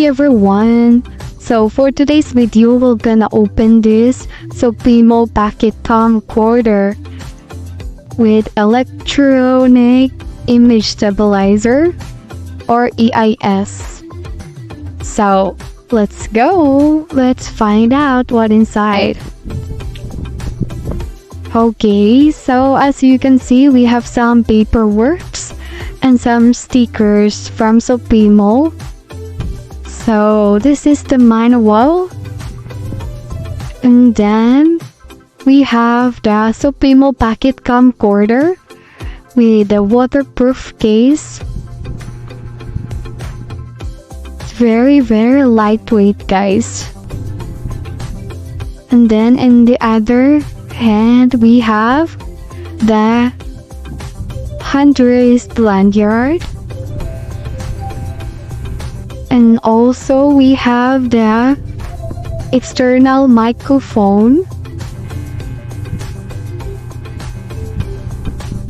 Hi everyone! So for today's video, we're gonna open this Supremo packet camcorder with electronic image stabilizer or EIS. So let's go! Let's find out what inside. Okay, so as you can see, we have some paperworks and some stickers from Supremo. So this is the manual, and then we have the Supremo packet camcorder with the waterproof case. It's very lightweight, guys. And then in the other hand we have the hand raised lanyard. And also we have the external microphone.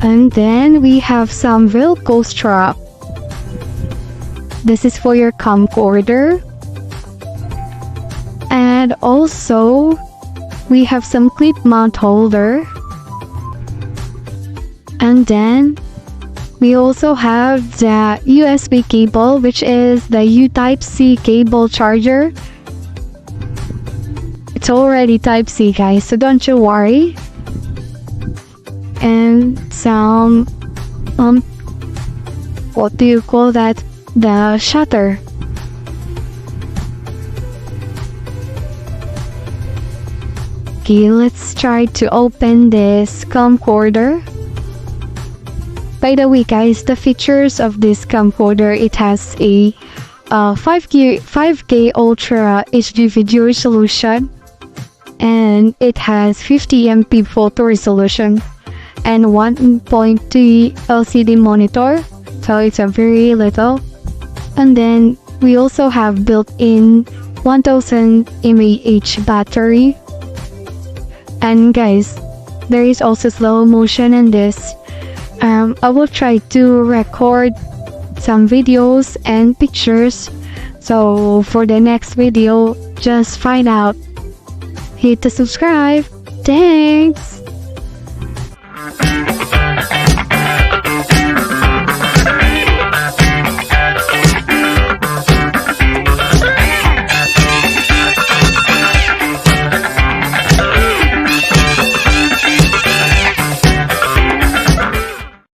And then we have some Velcro strap. This is for your camcorder. And also we have some clip mount holder. And then we also have the USB cable, which is the U-Type-C cable charger. It's already Type-C, guys, so don't you worry. And some, what do you call that? The shutter. Okay, let's try to open this camcorder. By the way, guys, the features of this camcorder, it has a 5K Ultra HD video resolution, and it has 50 MP photo resolution and 1.2 LCD monitor, so it's a very little. And then we also have built-in 1000 mAh battery. And guys, there is also slow motion in this. I will try to record some videos and pictures, so for the next video, just find out. Hit the subscribe. Thanks!